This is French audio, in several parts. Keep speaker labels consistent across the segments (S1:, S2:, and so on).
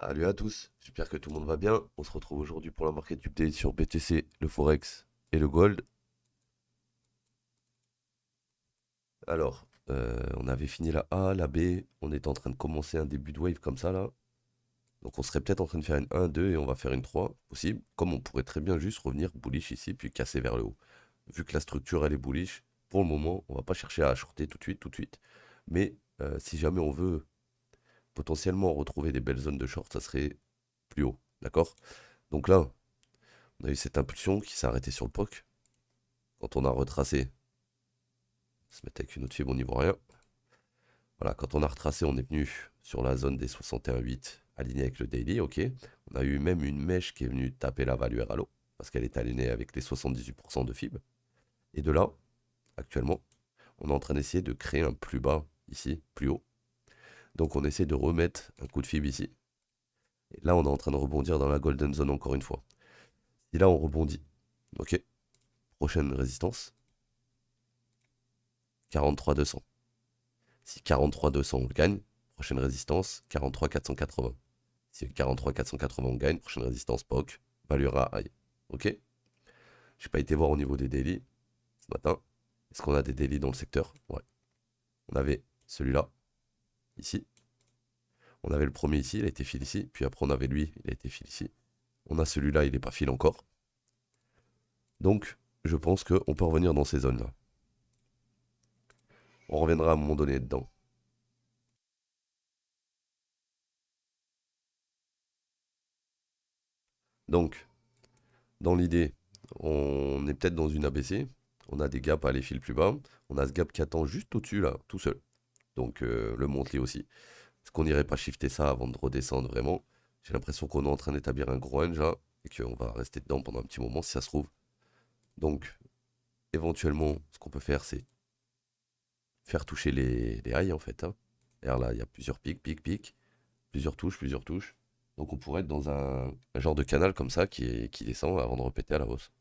S1: Salut à tous, j'espère que tout le monde va bien. On se retrouve aujourd'hui pour la market update sur BTC, le Forex et le Gold. Alors, on avait fini la A, la B, on est en train de commencer un début de wave comme ça là. Donc on serait peut-être en train de faire une 1, 2 et on va faire une 3, possible. Comme on pourrait très bien juste revenir bullish ici puis casser vers le haut. Vu que la structure elle est bullish, pour le moment, on va pas chercher à shorter tout de suite, tout de suite. Mais si jamais on veut potentiellement retrouver des belles zones de short, ça serait plus haut, d'accord? Donc là, on a eu cette impulsion qui s'est arrêtée sur le POC. Quand on a retracé, on se mettait avec une autre fibre, on n'y voit rien. Voilà, quand on a retracé, on est venu sur la zone des 61,8 aligné avec le daily, ok. On a eu même une mèche qui est venue taper la value à l'eau parce qu'elle est alignée avec les 78% de fib. Et de là, actuellement, on est en train d'essayer de créer un plus bas ici, plus haut. Donc on essaie de remettre un coup de fib ici. Et là, on est en train de rebondir dans la golden zone encore une fois. Et là, on rebondit. Ok. Prochaine résistance, 43,200. Si 43,200 on le gagne, prochaine résistance 43,480. Si 43,480 on gagne, prochaine résistance POC, valuera high. Ok. J'ai pas été voir au niveau des daily ce matin. Est-ce qu'on a des daily dans le secteur? Ouais. On avait celui-là, ici. On avait le premier ici, il a été fil ici. Puis après on avait lui, il a été fil ici. On a celui-là, il n'est pas fil encore. Donc, je pense qu'on peut revenir dans ces zones-là. On reviendra à un moment donné dedans. Donc, dans l'idée, on est peut-être dans une ABC. On a des gaps à aller fil plus bas. On a ce gap qui attend juste au-dessus, là, tout seul. Donc le monthly aussi. Est-ce qu'on n'irait pas shifter ça avant de redescendre vraiment? J'ai l'impression qu'on est en train d'établir un gros range là, et qu'on va rester dedans pendant un petit moment si ça se trouve. Donc, éventuellement, ce qu'on peut faire, c'est faire toucher les highs en fait, hein. Et alors là, il y a plusieurs pics, pics, pics, plusieurs touches, plusieurs touches. Donc on pourrait être dans un genre de canal comme ça qui descend avant de repéter à la hausse.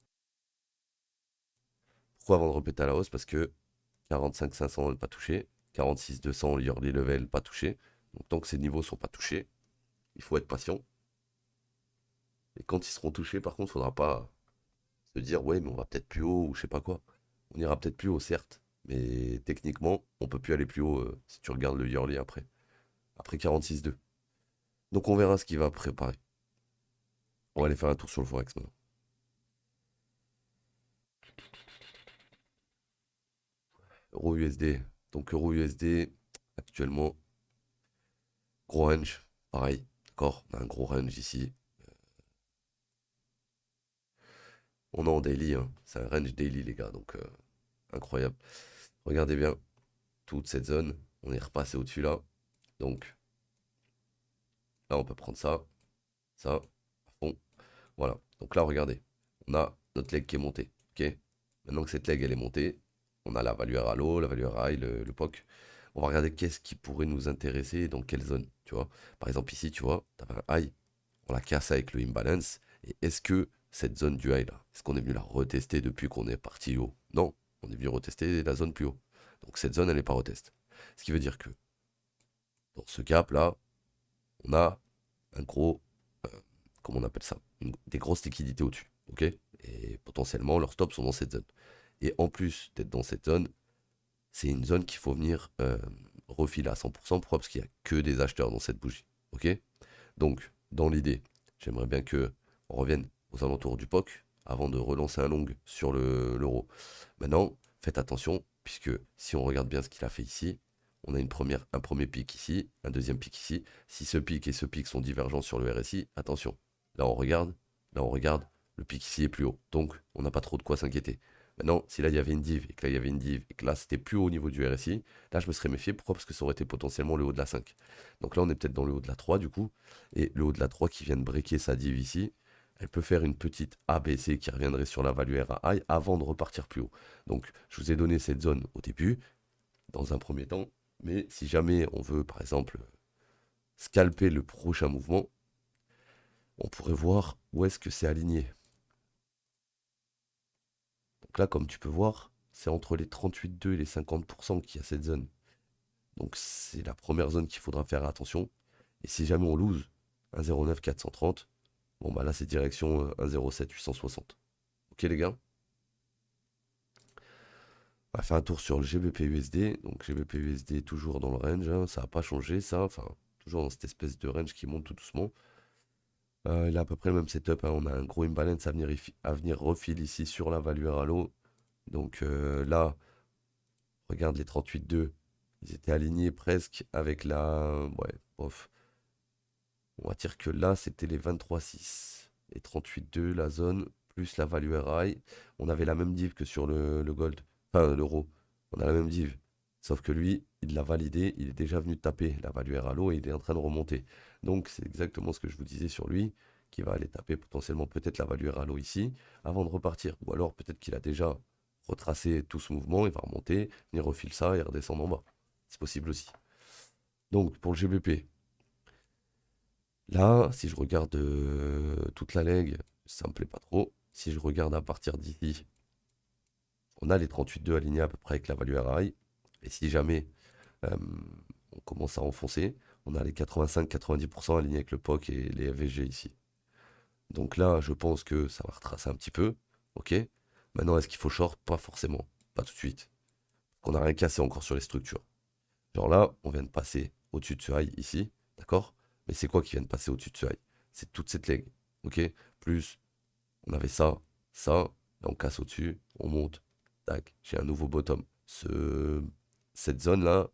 S1: Pourquoi avant de repéter à la hausse? Parce que 45 500 n'est pas touché, 46 200 yearly level pas touché. Donc tant que ces niveaux sont pas touchés, il faut être patient. Et quand ils seront touchés, par contre, faudra pas se dire ouais mais on va peut-être plus haut ou je sais pas quoi. On ira peut-être plus haut certes, mais techniquement on peut plus aller plus haut si tu regardes le yearly après. Après 46,2. Donc on verra ce qu'il va préparer. On va aller faire un tour sur le Forex maintenant. Euro USD. Donc Euro USD, actuellement, gros range, pareil, d'accord? On a un gros range ici. On est en daily, hein. C'est un range daily les gars, donc incroyable. Regardez bien toute cette zone, on est repassé au-dessus là. Donc là on peut prendre ça, ça, à fond. Voilà. Donc là, regardez, on a notre leg qui est monté. Ok. Maintenant que cette leg elle est montée, on a la value à low, la value à high, le POC. On va regarder qu'est-ce qui pourrait nous intéresser et dans quelle zone. Tu vois. Par exemple, ici, tu vois, tu as un high, on la casse avec le imbalance. Et est-ce que cette zone du high là, est-ce qu'on est venu la retester depuis qu'on est parti haut? Non, on est venu retester la zone plus haut. Donc cette zone, elle n'est pas retest. Ce qui veut dire que dans ce gap là, on a un gros, comment on appelle ça, des grosses liquidités au-dessus, ok? Et potentiellement, leurs stops sont dans cette zone. Et en plus d'être dans cette zone, c'est une zone qu'il faut venir refiler à 100%. Pourquoi? Parce qu'il n'y a que des acheteurs dans cette bougie, ok? Donc, dans l'idée, j'aimerais bien que on revienne aux alentours du POC avant de relancer un long sur l'euro. Maintenant, faites attention, puisque si on regarde bien ce qu'il a fait ici, on a un premier pic ici, un deuxième pic ici. Si ce pic et ce pic sont divergents sur le RSI, attention. Là on regarde, là on regarde, le pic ici est plus haut. Donc on n'a pas trop de quoi s'inquiéter. Maintenant, si là il y avait une div, et que là il y avait une div, et que là c'était plus haut au niveau du RSI, là je me serais méfié. Pourquoi? Parce que ça aurait été potentiellement le haut de la 5. Donc là on est peut-être dans le haut de la 3 du coup. Et le haut de la 3 qui vient de breaker sa div ici, elle peut faire une petite ABC qui reviendrait sur la value RAI avant de repartir plus haut. Donc, je vous ai donné cette zone au début, dans un premier temps, mais si jamais on veut, par exemple, scalper le prochain mouvement, on pourrait voir où est-ce que c'est aligné. Donc là, comme tu peux voir, c'est entre les 38,2 et les 50% qu'il y a cette zone. Donc c'est la première zone qu'il faudra faire attention. Et si jamais on lose, 1,09 430. Bon, bah là, c'est direction 1,07 860. Ok, les gars? On va faire un tour sur le GBP USD. Donc, GBP USD toujours dans le range, hein. Ça n'a pas changé, ça. Enfin, toujours dans cette espèce de range qui monte tout doucement. Il a à peu près le même setup, hein. On a un gros imbalance à venir refill ici sur la value Ralo. Donc là, regarde les 38,2. Ils étaient alignés presque avec la. Ouais, bof. On va dire que là, c'était les 23,6 et 38,2, la zone, plus la value RI. On avait la même div que sur le gold, enfin l'euro. On a la même div. Sauf que lui, il l'a validé, il est déjà venu taper la value R à l'eau et il est en train de remonter. Donc c'est exactement ce que je vous disais sur lui, qui va aller taper potentiellement peut-être la value R à l'eau ici, avant de repartir. Ou alors peut-être qu'il a déjà retracé tout ce mouvement, il va remonter, il refile ça et redescendre en bas. C'est possible aussi. Donc pour le GBP, là, si je regarde toute la leg, ça me plaît pas trop. Si je regarde à partir d'ici, on a les 38,2 alignés à peu près avec la value RI. Et si jamais euh, on commence à enfoncer, on a les 85-90% alignés avec le POC et les FVG ici. Donc là, je pense que ça va retracer un petit peu. Ok. Maintenant, est-ce qu'il faut short? Pas forcément. Pas tout de suite. On n'a rien cassé encore sur les structures. Genre là, on vient de passer au-dessus de ce high ici. D'accord? Mais c'est quoi qui vient de passer au-dessus de ce high? C'est toute cette leg. Ok? Plus, on avait ça, ça. Là, on casse au-dessus. On monte. Tac. J'ai un nouveau bottom. Cette zone-là,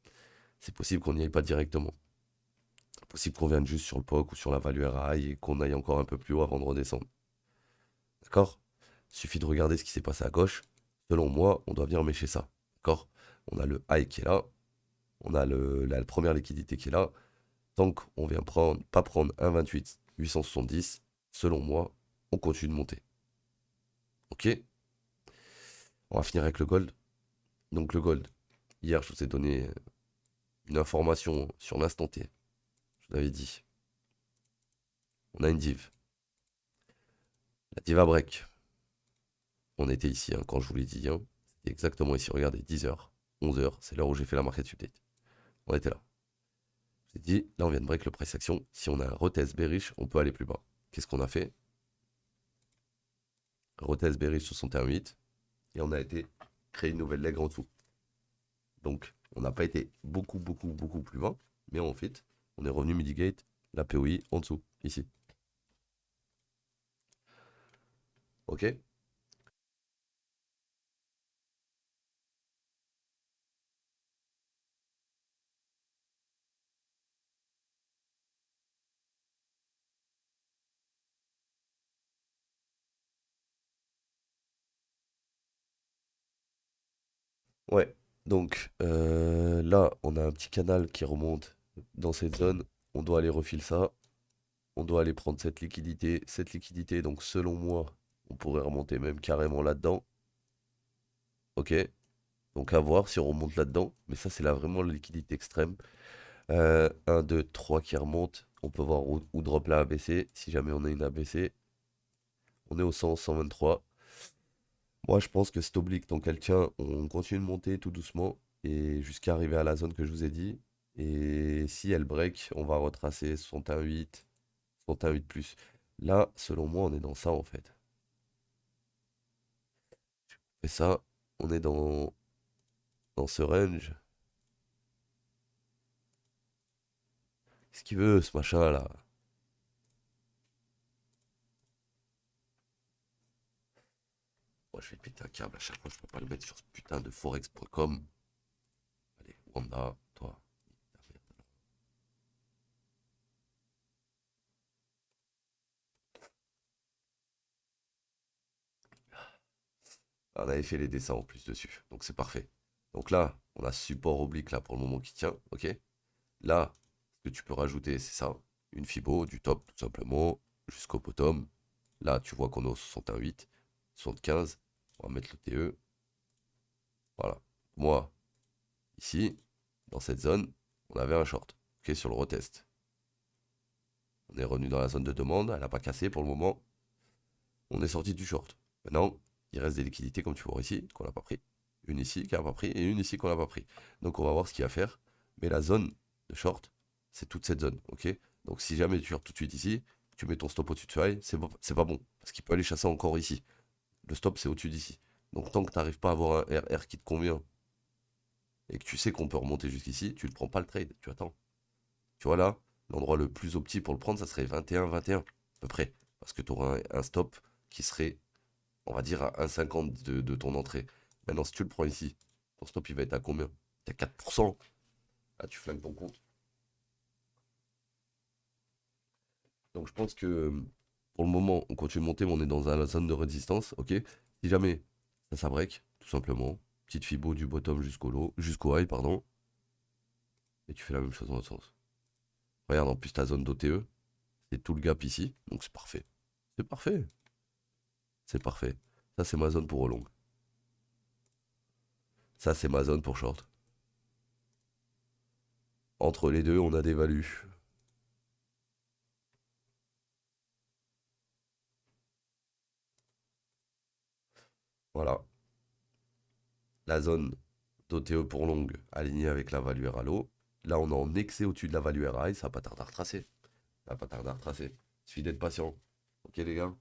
S1: c'est possible qu'on n'y aille pas directement. C'est possible qu'on vienne juste sur le POC ou sur la value RAI et qu'on aille encore un peu plus haut avant de redescendre. D'accord? Il suffit de regarder ce qui s'est passé à gauche. Selon moi, on doit venir mécher ça. D'accord? On a le high qui est là. On a la première liquidité qui est là. Tant qu'on vient pas prendre 1,28 870, selon moi, on continue de monter. Ok? On va finir avec le gold. Donc le gold, hier je vous ai donné une information sur l'instant T. Je vous avais dit, on a une div. La div à break. On était ici hein, quand je vous l'ai dit. Hein. C'était exactement ici. Regardez, 10h, 11h, c'est l'heure où j'ai fait la market update. On était là. J'ai dit, là on vient de break le price action. Si on a un retest bearish, on peut aller plus bas. Qu'est-ce qu'on a fait? Retest bearish 61,8. Et on a été créer une nouvelle leg en dessous. Donc, on n'a pas été beaucoup plus bas. Mais en fait, on est revenu mitigate la POI en dessous, ici. Ok? Ouais. Donc, là, on a un petit canal qui remonte dans cette zone. On doit aller refiler ça. On doit aller prendre cette liquidité. Cette liquidité, donc selon moi, on pourrait remonter même carrément là-dedans. Ok? Donc à voir si on remonte là-dedans. Mais ça, c'est là vraiment la liquidité extrême. 1, 2, 3 qui remontent. On peut voir où drop la ABC. Si jamais on a une ABC, on est au 100, 123. Moi, je pense que c'est oblique. Donc elle tient. On continue de monter tout doucement. Et jusqu'à arriver à la zone que je vous ai dit. Et si elle break, on va retracer 61,8, 61,8 plus. Là, selon moi, on est dans ça en fait. Et ça, on est dans ce range. Qu'est-ce qu'il veut, ce machin là? Moi, je vais péter un câble à chaque fois. Je peux pas le mettre sur ce putain de forex.com. Allez, Wanda, toi. On avait fait les dessins en plus dessus. Donc c'est parfait. Donc là, on a support oblique là pour le moment qui tient. Ok. Là, ce que tu peux rajouter, c'est ça. Une fibo du top tout simplement jusqu'au bottom. Là, tu vois qu'on est au 61,8, 75. On va mettre le TE. Voilà. Moi, ici, dans cette zone, on avait un short. Ok, sur le retest. On est revenu dans la zone de demande. Elle n'a pas cassé pour le moment. On est sorti du short. Maintenant, il reste des liquidités comme tu vois ici, qu'on n'a pas pris. Une ici qu'on n'a pas pris et une ici qu'on n'a pas pris. Donc on va voir ce qu'il y a à faire. Mais la zone de short, c'est toute cette zone. Ok. Donc si jamais tu rentres tout de suite ici, tu mets ton stop au-dessus de ce high, c'est pas bon. Parce qu'il peut aller chasser encore ici. Le stop, c'est au-dessus d'ici. Donc tant que tu n'arrives pas à avoir un RR qui te convient et que tu sais qu'on peut remonter jusqu'ici, tu ne prends pas le trade. Tu attends. Tu vois là, l'endroit le plus opti pour le prendre, ça serait 21-21 à peu près. Parce que tu auras un stop qui serait, on va dire, à 1,50 de ton entrée. Maintenant, si tu le prends ici, ton stop, il va être à combien? T'as 4%. Là, tu flingues ton compte. Donc je pense que pour le moment, on continue de monter, mais on est dans la zone de résistance, ok? Si jamais ça break, tout simplement, petite fibo du bottom jusqu'au high, pardon, et tu fais la même chose dans l'autre sens. Regarde, en plus ta zone d'OTE, c'est tout le gap ici, donc c'est parfait. C'est parfait. C'est parfait. Ça, c'est ma zone pour long. Ça, c'est ma zone pour short. Entre les deux, on a des values. Voilà. La zone d'OTE pour long alignée avec la value RALO. Là, on est en excès au-dessus de la value RI, ça va pas tarder à retracer. Ça va pas tarder à retracer. Il suffit d'être patient. Ok, les gars?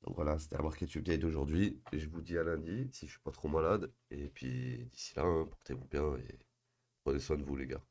S1: Donc voilà, c'était la market update d'aujourd'hui. Je vous dis à lundi, si je suis pas trop malade. Et puis d'ici là, hein, portez-vous bien et prenez soin de vous, les gars.